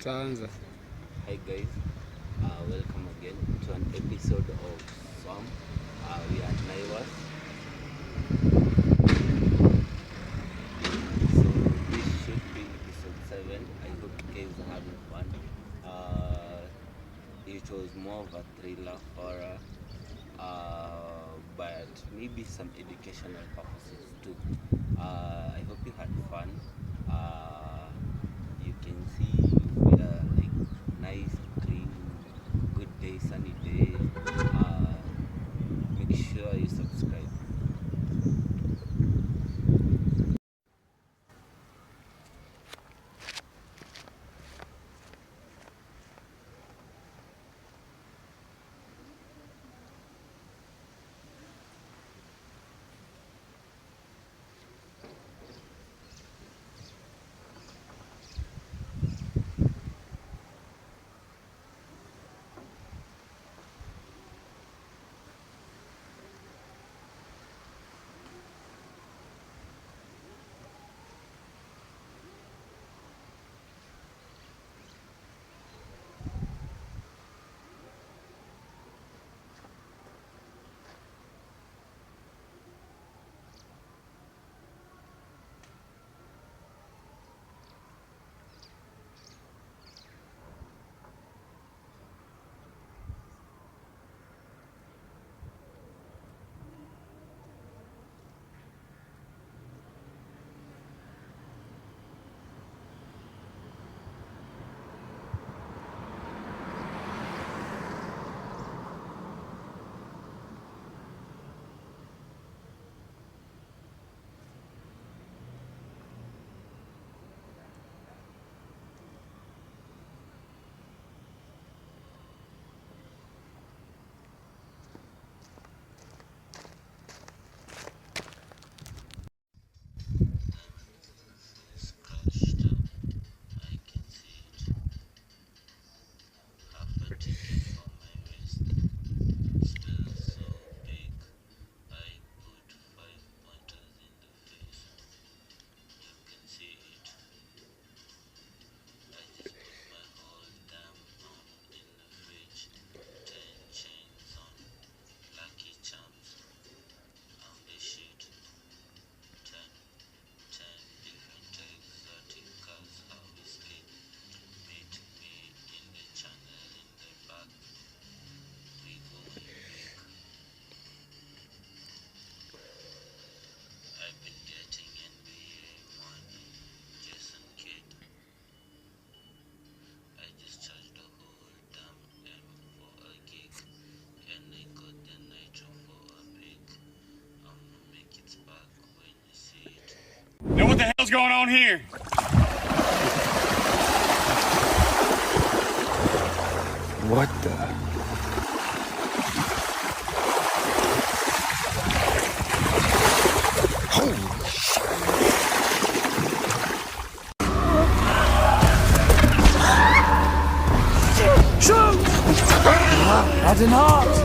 Taanza. Hi guys, welcome again to an episode of Swamp. We are Naivas. So this should be episode 7. I hope you guys are having fun. It was more of a thriller horror, but maybe some educational purposes too. I hope you had fun. You can see we are like nice, clean, good day, sunny day. Make sure you subscribe. Now what the hell's going on here? What the? Holy shit! Shoot! That's an heart!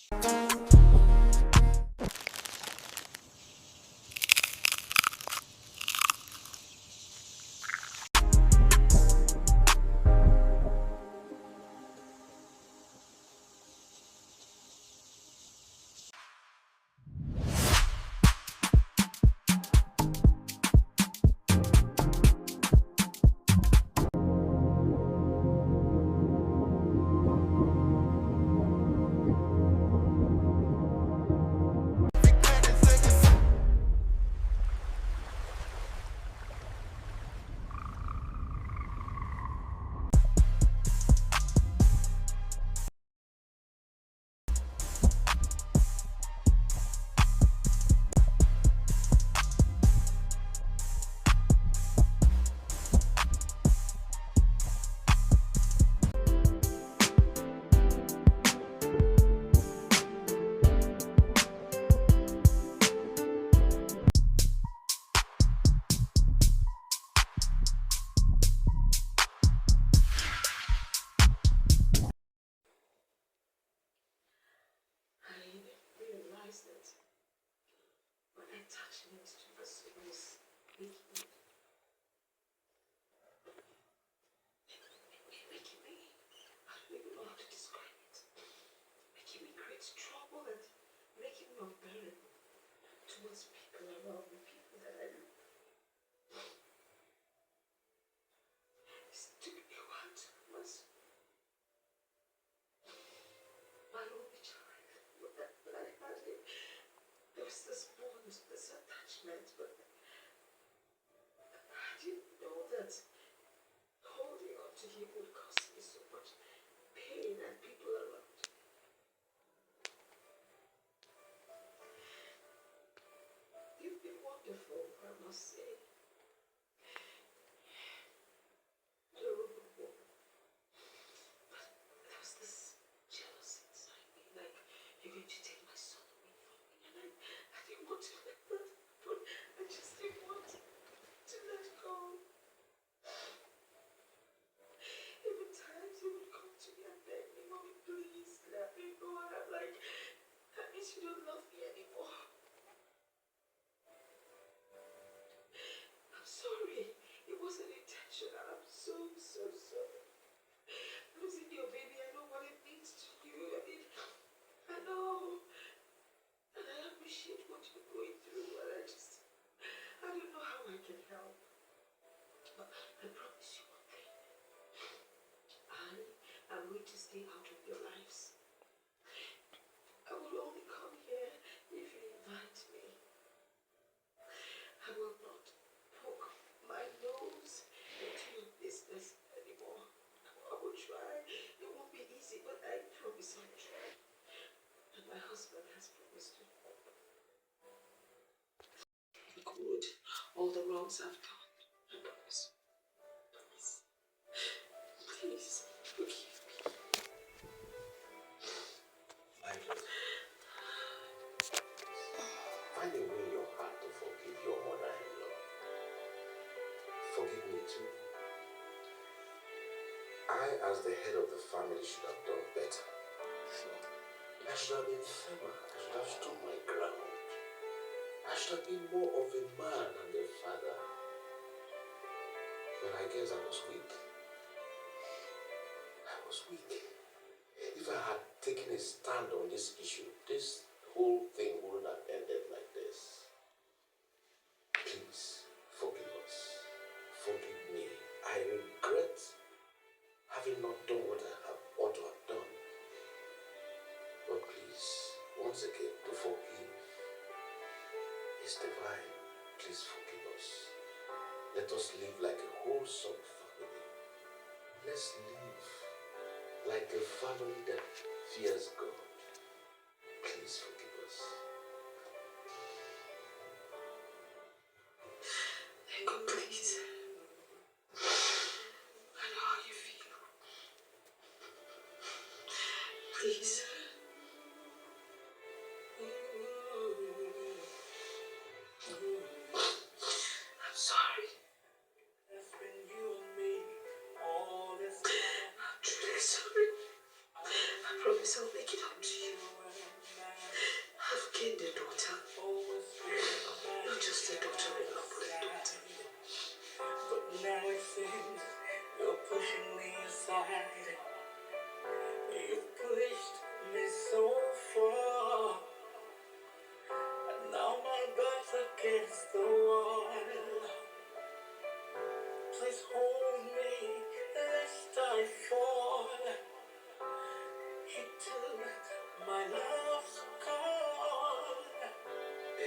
Find a way in your heart to forgive your mother-in-law. Forgive me too. I, as the head of the family, should have done better. I should have been firmer. I should have stood my ground. I should have been more of a man and a father. But I guess I was weak. I was weak. If I had taken a stand on this issue, this whole thing wouldn't have ended like this. Please, forgive us. Forgive me. I regret having not done what I ought to have done. But please, once again, to forgive is divine. Please forgive us. Let us live like a wholesome family. Let's live like a family that fears God. Please forgive us. God, please. I know how you feel. Please. I'm sorry. I'm truly sorry. I promise I'll make it up to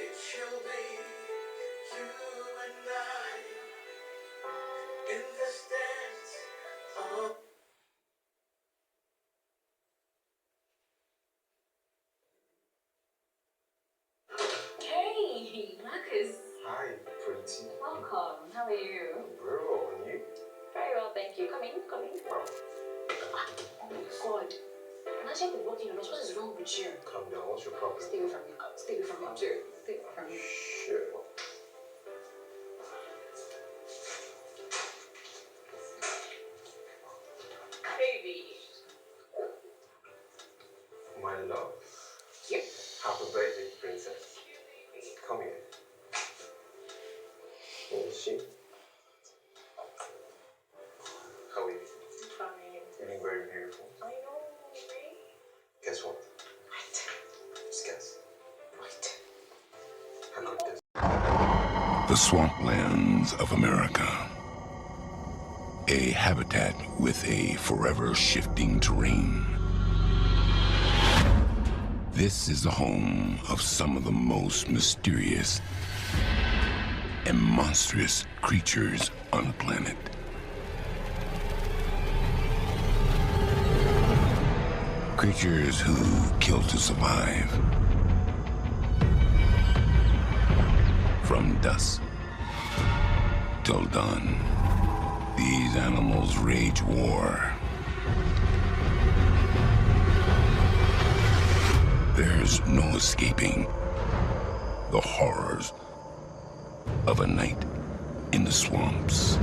it shall be you and I in this dance of Hey, Marcus. Hi, pretty. Welcome. How are you? Very well, and you? Very well, thank you. Come in, come in. Wow. Oh my god. Imagine you've been walking alone. What is wrong with you? Calm down, what's your problem? Stay away from me. Stay away from me. Stay away from me. Sure. Baby. My love. Yep. Happy birthday, princess. Come here. Where is she? How are you? Fine. You look very beautiful. I know, right? Guess what? What? Just guess. What? I got this. The swamplands of America. A habitat with a forever shifting terrain. This is the home of some of the most mysterious and monstrous creatures on the planet. Creatures who kill to survive. From dusk till dawn, these animals wage war. There's no escaping the horrors of a night in the swamps.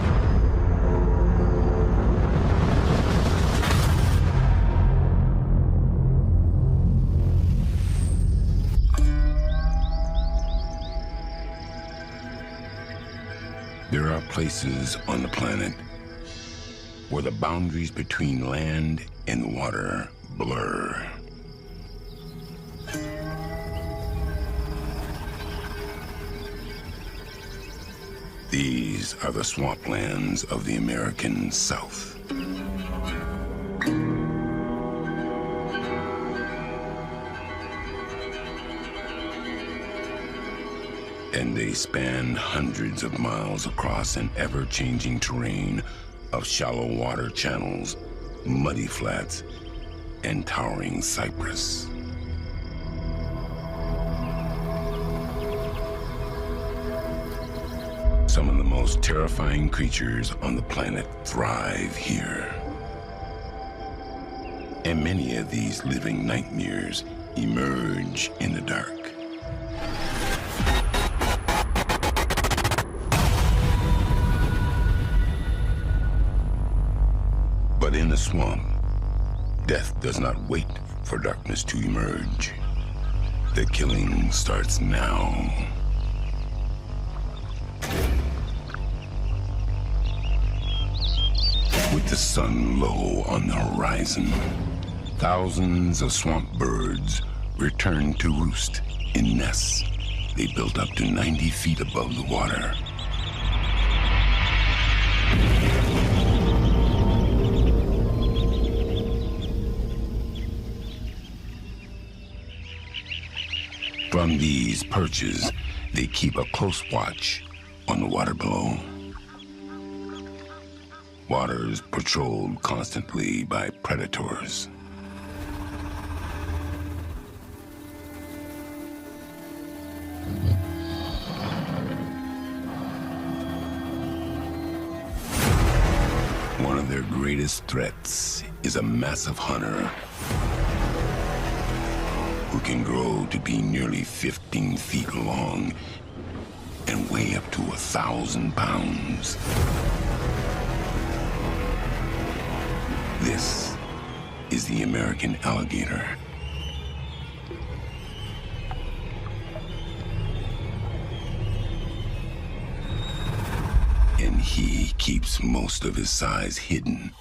There are places on the planet where the boundaries between land and water blur. These are the swamplands of the American South. And they span hundreds of miles across an ever-changing terrain of shallow water channels, muddy flats, and towering cypress. Some of the most terrifying creatures on the planet thrive here. And many of these living nightmares emerge in the dark. But in the swamp, death does not wait for darkness to emerge. The killing starts now. With the sun low on the horizon, thousands of swamp birds return to roost in nests they built up to 90 feet above the water. From these perches, they keep a close watch on the water below. Waters patrolled constantly by predators. One of their greatest threats is a massive hunter who can grow to be nearly 15 feet long and weigh up to 1,000 pounds. This is the American alligator. And he keeps most of his size hidden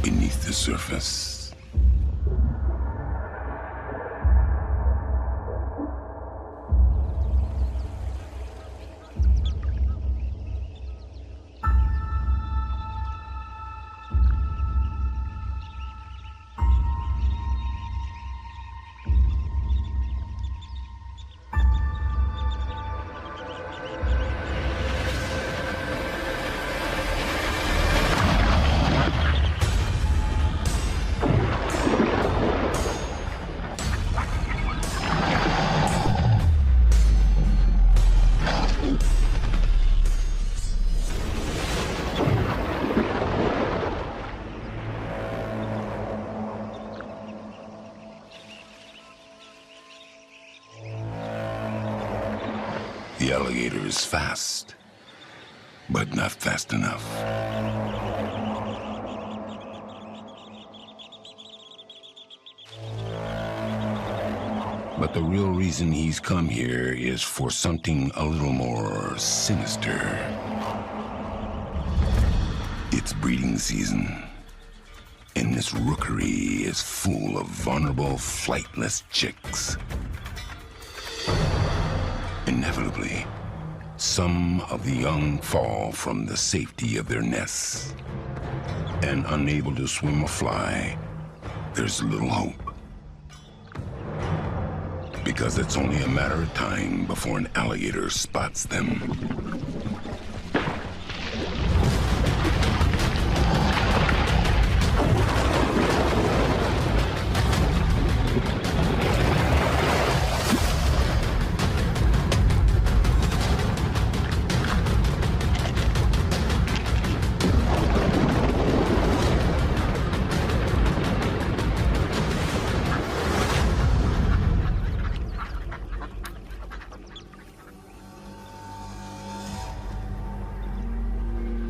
beneath the surface. The alligator is fast, but not fast enough. But the real reason he's come here is for something a little more sinister. It's breeding season, and this rookery is full of vulnerable, flightless chicks. Inevitably, some of the young fall from the safety of their nests. And unable to swim or fly, there's little hope. Because it's only a matter of time before an alligator spots them.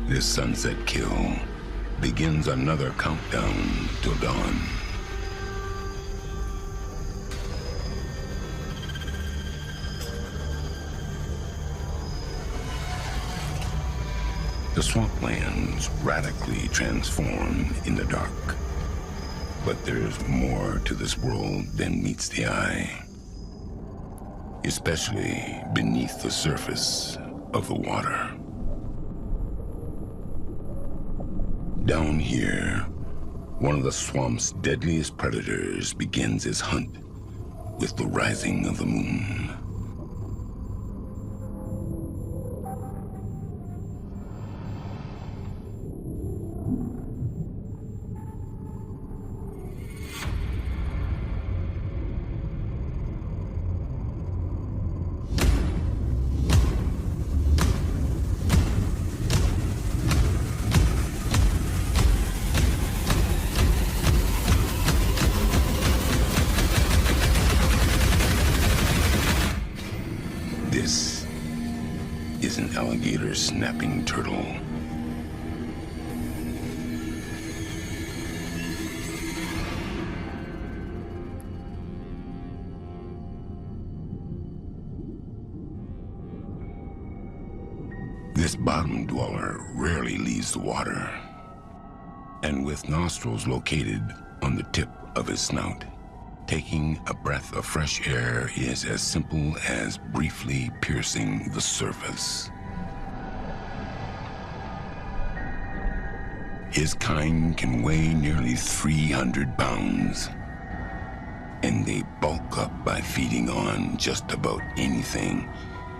This sunset kill begins another countdown till dawn. The swamplands radically transform in the dark. But there's more to this world than meets the eye. Especially beneath the surface of the water. Down here, one of the swamp's deadliest predators begins his hunt with the rising of the moon. This is an alligator snapping turtle. This bottom dweller rarely leaves the water, and with nostrils located on the tip of his snout, taking a breath of fresh air is as simple as briefly piercing the surface. His kind can weigh nearly 300 pounds, and they bulk up by feeding on just about anything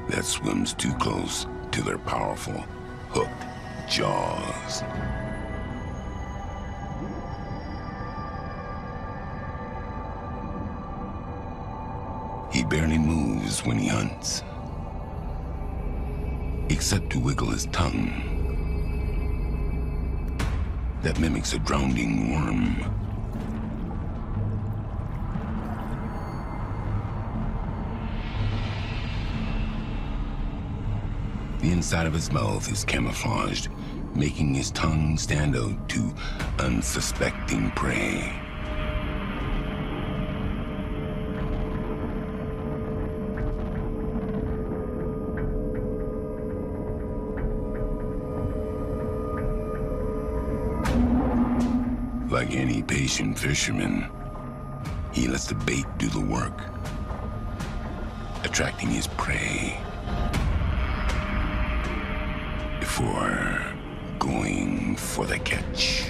that swims too close to their powerful, hooked jaws. He barely moves when he hunts, except to wiggle his tongue. That mimics a drowning worm. The inside of his mouth is camouflaged, making his tongue stand out to unsuspecting prey. Like any patient fisherman, he lets the bait do the work, attracting his prey before going for the catch.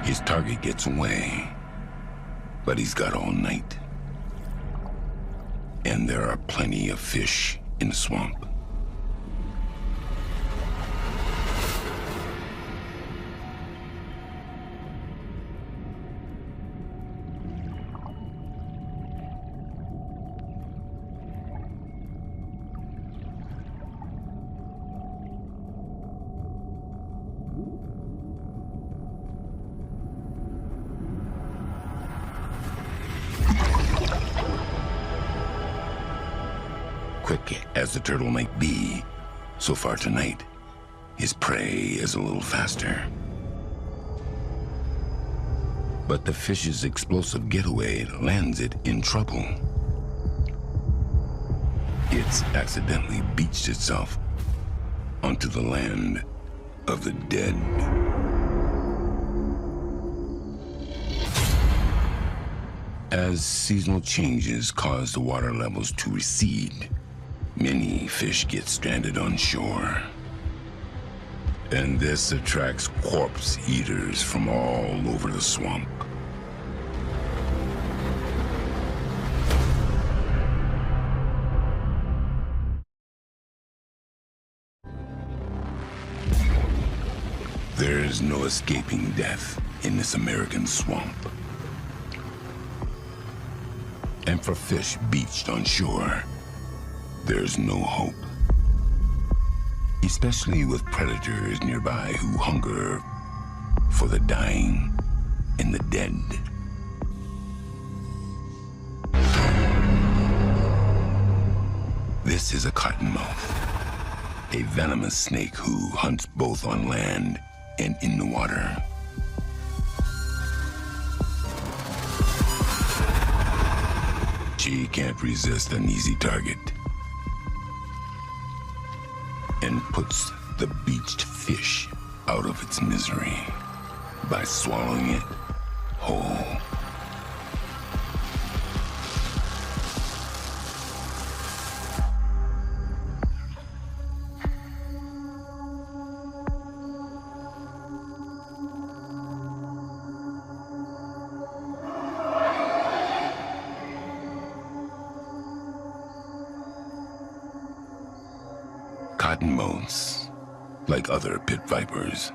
His target gets away, but he's got all night. And there are plenty of fish in the swamp. as the turtle might be, so far tonight, his prey is a little faster. But the fish's explosive getaway lands it in trouble. It's accidentally beached itself onto the land of the dead. As seasonal changes cause the water levels to recede, many fish get stranded on shore. And this attracts corpse eaters from all over the swamp. There's no escaping death in this American swamp. And for fish beached on shore, there's no hope. Especially with predators nearby who hunger for the dying and the dead. This is a cottonmouth, a venomous snake who hunts both on land and in the water. She can't resist an easy target and puts the beached fish out of its misery by swallowing it whole. Cottonmouths, like other pit vipers,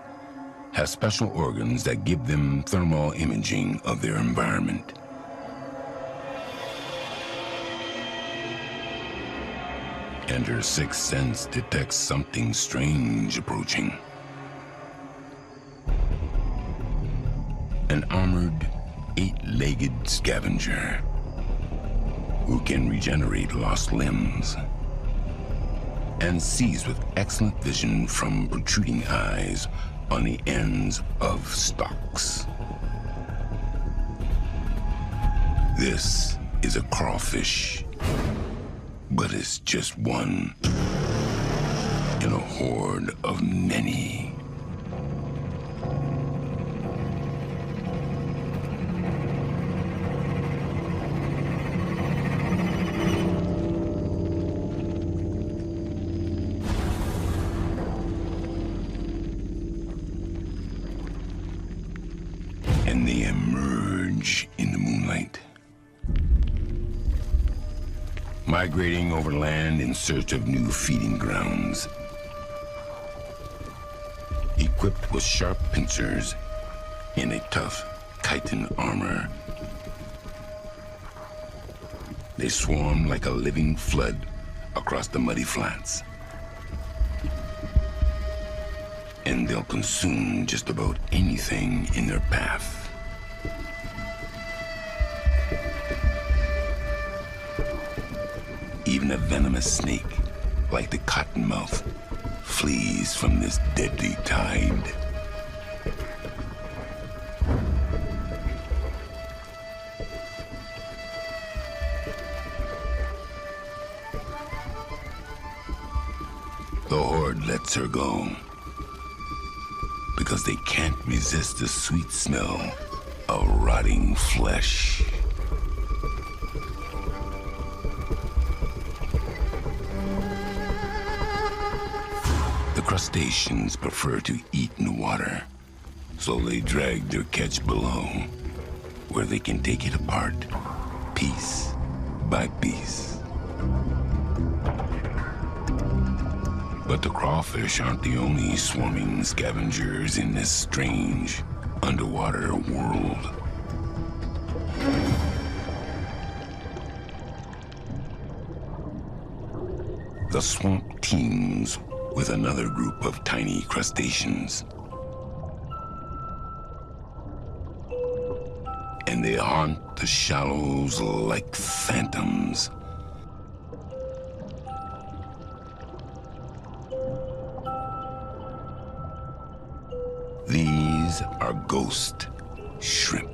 have special organs that give them thermal imaging of their environment. And her sixth sense detects something strange approaching. An armored, 8-legged scavenger who can regenerate lost limbs and sees with excellent vision from protruding eyes on the ends of stalks. This is a crawfish, but it's just one in a horde of many. And they emerge in the moonlight, migrating over land in search of new feeding grounds. Equipped with sharp pincers and a tough chitin armor, they swarm like a living flood across the muddy flats. And they'll consume just about anything in their path. Even a venomous snake, like the cottonmouth, flees from this deadly tide. The horde lets her go because they can't resist the sweet smell of rotting flesh. The crustaceans prefer to eat in the water, so they drag their catch below, where they can take it apart, piece by piece. But the crawfish aren't the only swarming scavengers in this strange underwater world. The swamp teems with another group of tiny crustaceans. And they haunt the shallows like phantoms. These are ghost shrimp.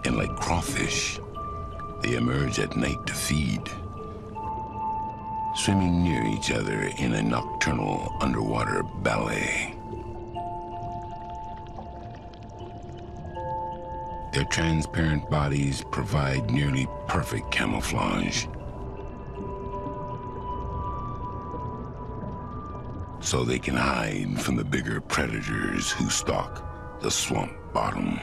And like crawfish, they emerge at night to feed, swimming near each other in a nocturnal underwater ballet. Their transparent bodies provide nearly perfect camouflage, so they can hide from the bigger predators who stalk the swamp bottom.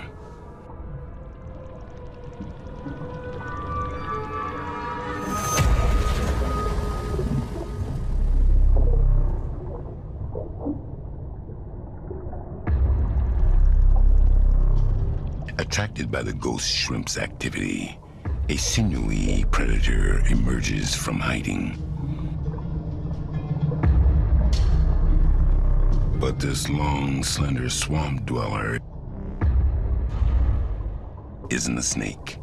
Attracted by the ghost shrimp's activity, a sinewy predator emerges from hiding. But this long, slender swamp dweller isn't a snake.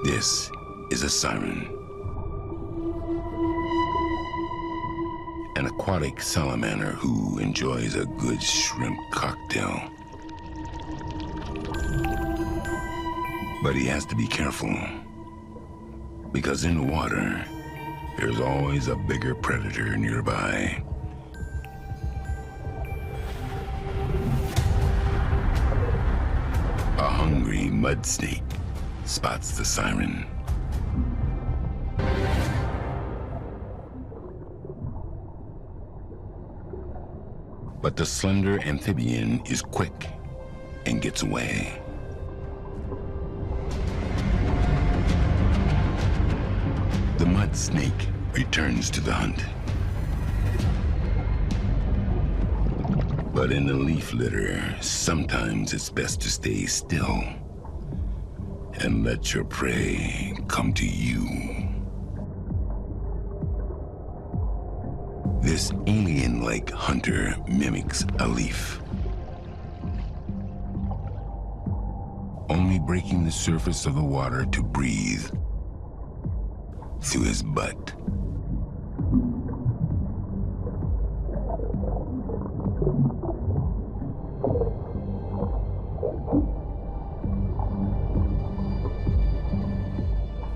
This is a siren. An aquatic salamander who enjoys a good shrimp cocktail. But he has to be careful, because in the water, there's always a bigger predator nearby. A hungry mud snake spots the siren. But the slender amphibian is quick and gets away. The mud snake returns to the hunt. But in the leaf litter, sometimes it's best to stay still and let your prey come to you. This alien-like hunter mimics a leaf, only breaking the surface of the water to breathe through his butt.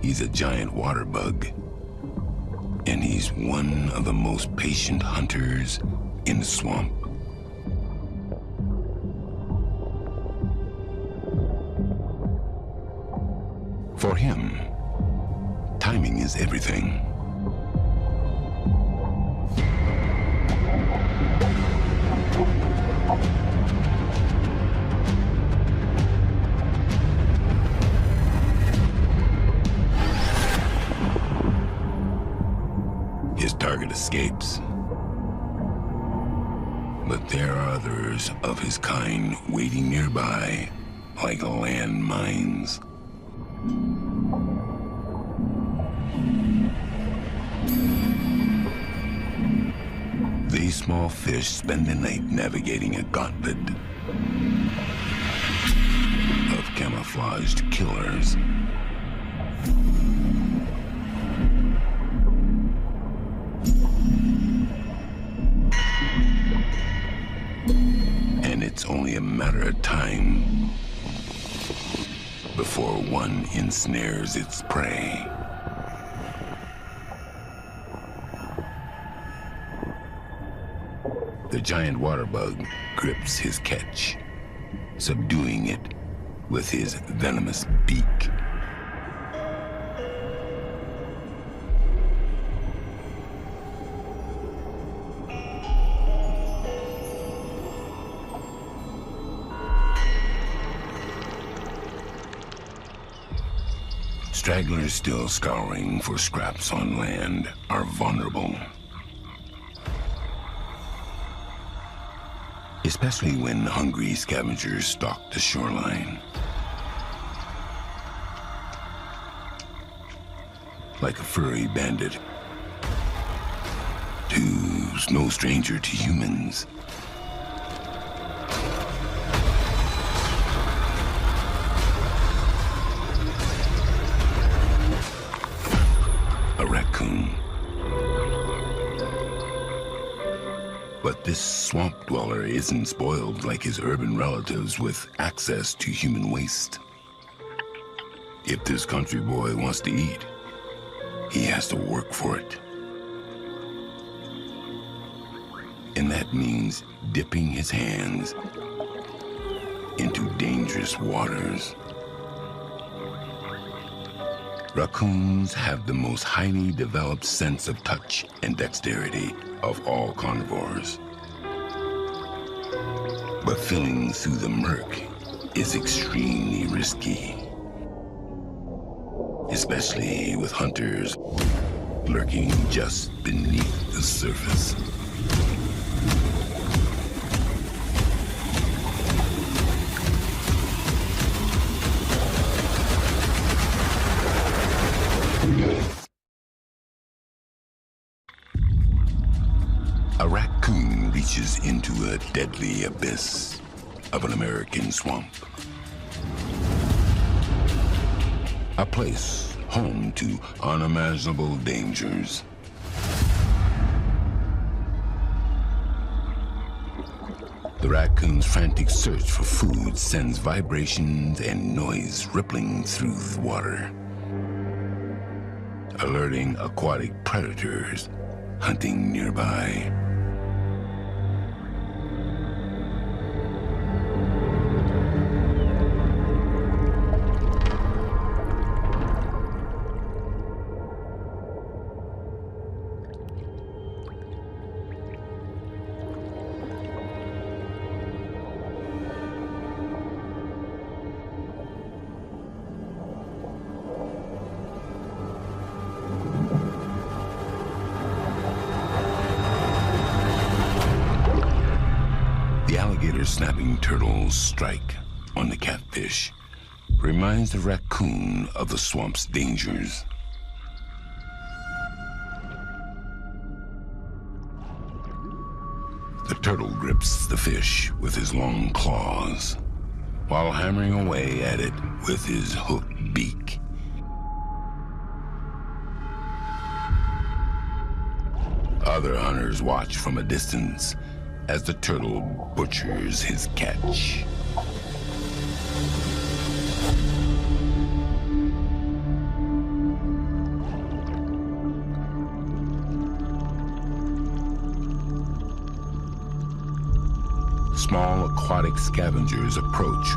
He's a giant water bug, and he's one of the most patient hunters in the swamp. For him, timing is everything. His target escapes, but there are others of his kind waiting nearby, like landmines. These small fish spend the night navigating a gauntlet of camouflaged killers. And it's only a matter of time before one ensnares its prey. The giant water bug grips his catch, subduing it with his venomous beak. Stragglers still scouring for scraps on land are vulnerable. Especially when hungry scavengers stalk the shoreline. Like a furry bandit who's no stranger to humans. A raccoon. But this swamp dweller isn't spoiled like his urban relatives with access to human waste. If this country boy wants to eat, he has to work for it. And that means dipping his hands into dangerous waters. Raccoons have the most highly developed sense of touch and dexterity of all carnivores. But filling through the murk is extremely risky, especially with hunters lurking just beneath the surface. A raccoon reaches into a deadly abyss of an American swamp. A place home to unimaginable dangers. The raccoon's frantic search for food sends vibrations and noise rippling through the water, alerting aquatic predators hunting nearby. Snapping turtles' strike on the catfish reminds the raccoon of the swamp's dangers. The turtle grips the fish with his long claws while hammering away at it with his hooked beak. Other hunters watch from a distance as the turtle butchers his catch. Small aquatic scavengers approach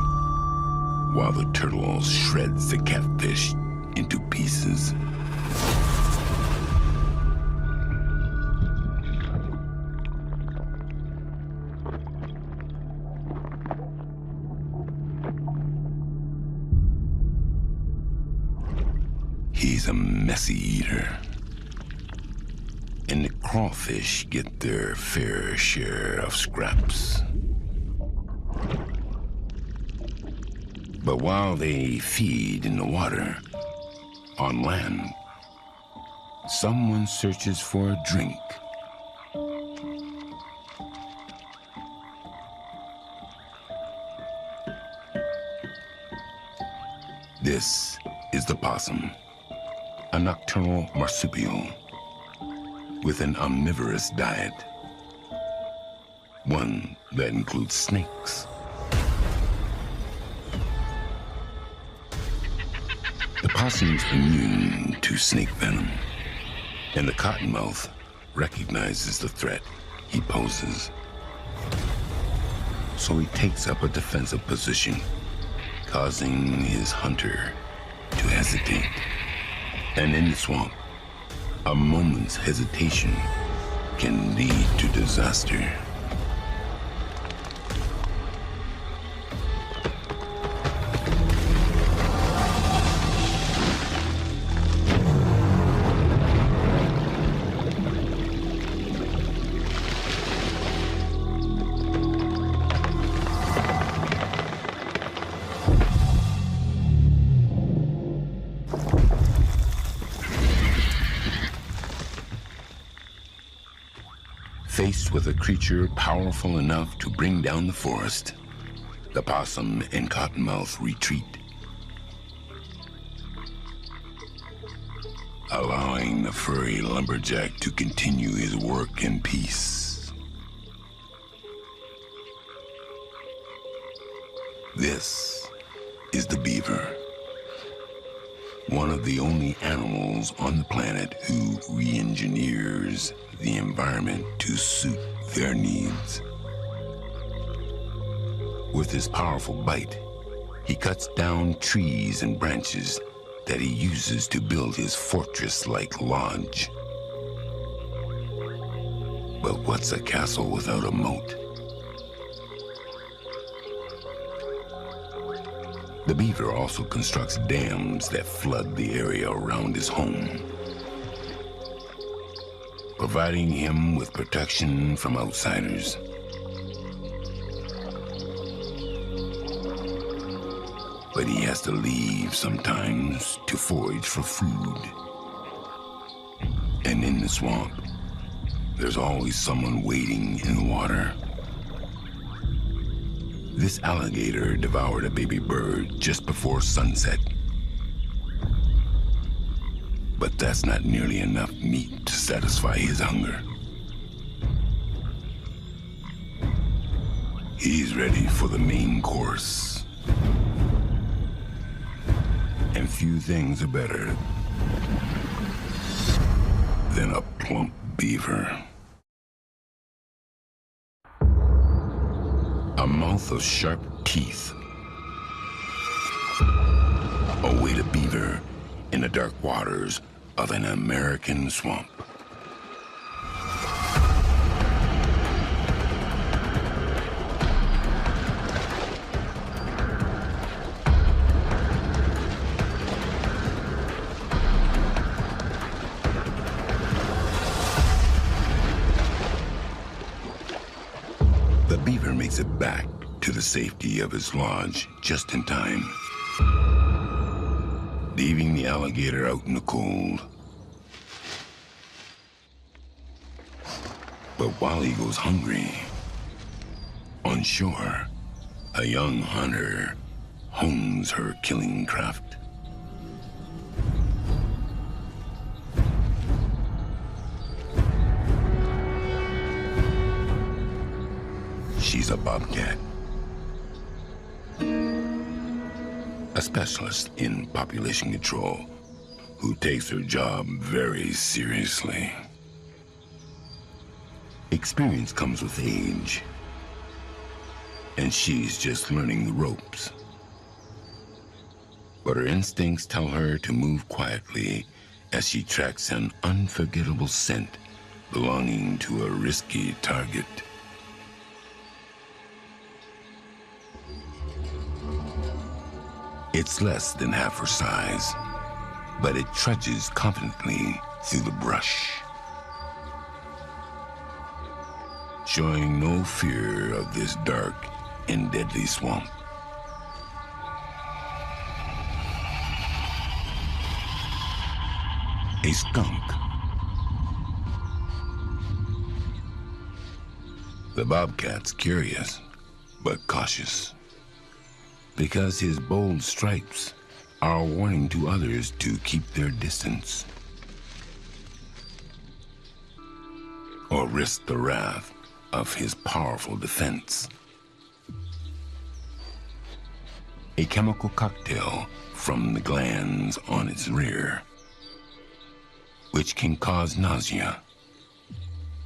while the turtle shreds the catfish into pieces. He's a messy eater, and the crawfish get their fair share of scraps. But while they feed in the water, on land, someone searches for a drink. This is the possum, a nocturnal marsupial with an omnivorous diet, one that includes snakes. The possum's immune to snake venom, and the cottonmouth recognizes the threat he poses. So he takes up a defensive position, causing his hunter to hesitate. And in the swamp, a moment's hesitation can lead to disaster. Faced with a creature powerful enough to bring down the forest, the possum and cottonmouth retreat, allowing the furry lumberjack to continue his work in peace. This is the beaver, one of the only animals on the planet who re-engineers the environment to suit their needs. With his powerful bite, he cuts down trees and branches that he uses to build his fortress-like lodge. But what's a castle without a moat? The beaver also constructs dams that flood the area around his home, providing him with protection from outsiders. But he has to leave sometimes to forage for food. And in the swamp, there's always someone waiting in the water. This alligator devoured a baby bird just before sunset. But that's not nearly enough meat to satisfy his hunger. He's ready for the main course. And few things are better than a plump beaver. A mouth of sharp teeth await a beaver in the dark waters of an American swamp. The beaver makes it back to the safety of his lodge just in time, leaving the alligator out in the cold. But while he goes hungry, on shore, a young hunter hones her killing craft. She's a bobcat, a specialist in population control who takes her job very seriously. Experience comes with age, and she's just learning the ropes. But her instincts tell her to move quietly as she tracks an unforgettable scent belonging to a risky target. It's less than half her size, but it trudges confidently through the brush, showing no fear of this dark and deadly swamp. A skunk. The bobcat's curious, but cautious, because his bold stripes are a warning to others to keep their distance or risk the wrath of his powerful defense. A chemical cocktail from the glands on its rear, which can cause nausea,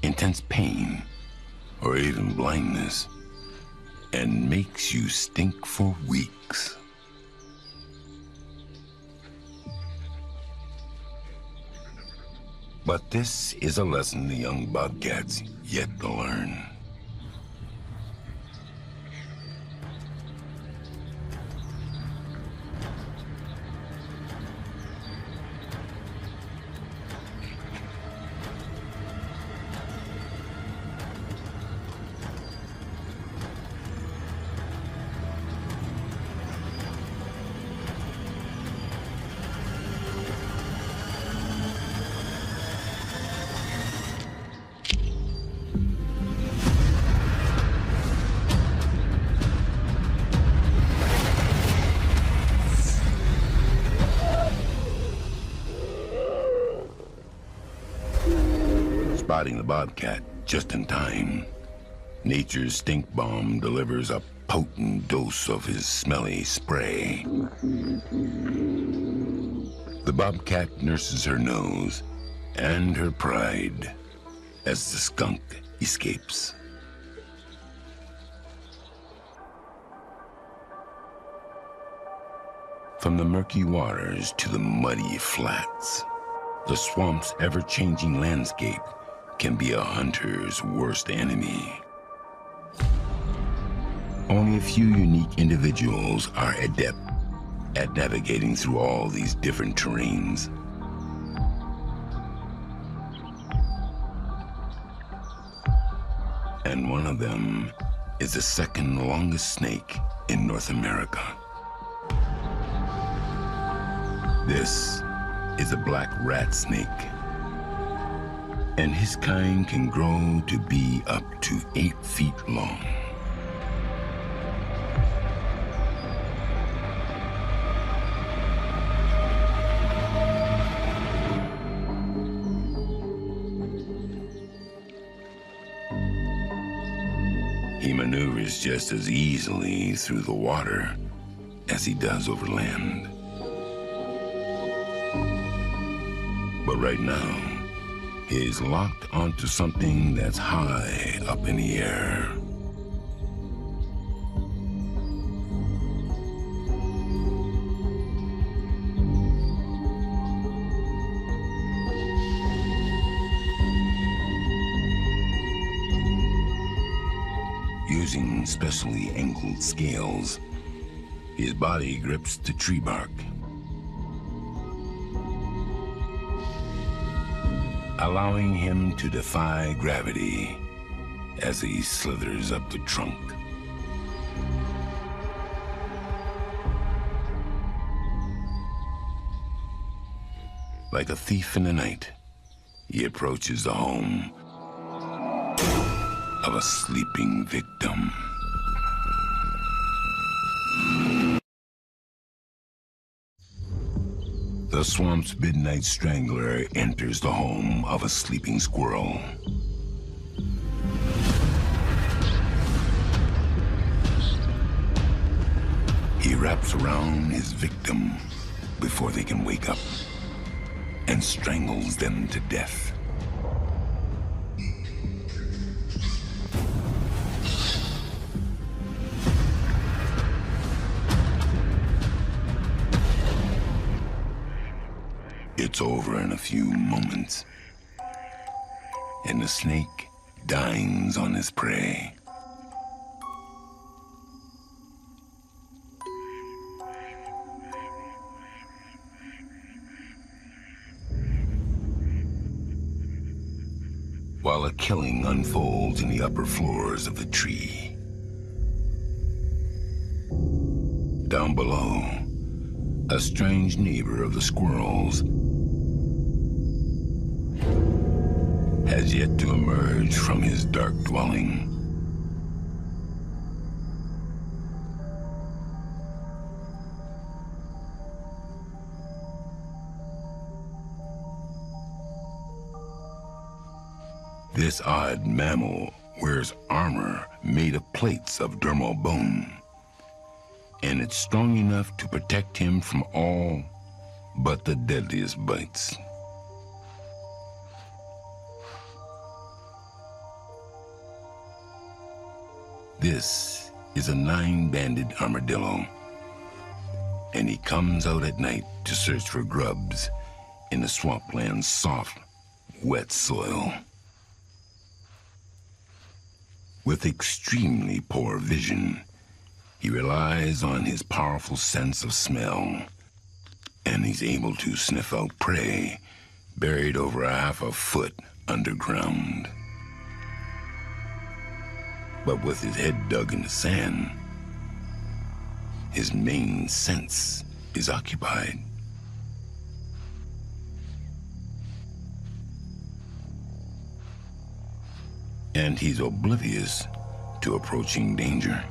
intense pain, or even blindness, and makes you stink for weeks. But this is a lesson the young bobcat's yet to learn. spotting the bobcat just in time. Nature's stink bomb delivers a potent dose of his smelly spray. The bobcat nurses her nose and her pride as the skunk escapes. From the murky waters to the muddy flats, the swamp's ever-changing landscape can be a hunter's worst enemy. Only a few unique individuals are adept at navigating through all these different terrains. And one of them is the second longest snake in North America. This is a black rat snake, and his kind can grow to be up to 8 feet long. He maneuvers just as easily through the water as he does over land. But right now, he's locked onto something that's high up in the air. Using specially angled scales, his body grips the tree bark, allowing him to defy gravity as he slithers up the trunk. Like a thief in the night, he approaches the home of a sleeping victim. The swamp's midnight strangler enters the home of a sleeping squirrel. He wraps around his victim before they can wake up and strangles them to death. It's over in a few moments, and the snake dines on his prey. While a killing unfolds in the upper floors of the tree. Down below, a strange neighbor of the squirrels has yet to emerge from his dark dwelling. This odd mammal wears armor made of plates of dermal bone, and it's strong enough to protect him from all but the deadliest bites. This is a 9-banded armadillo, and he comes out at night to search for grubs in the swampland's soft, wet soil. With extremely poor vision, he relies on his powerful sense of smell, and he's able to sniff out prey buried over half a foot underground. But with his head dug in the sand, his main sense is occupied. And he's oblivious to approaching danger.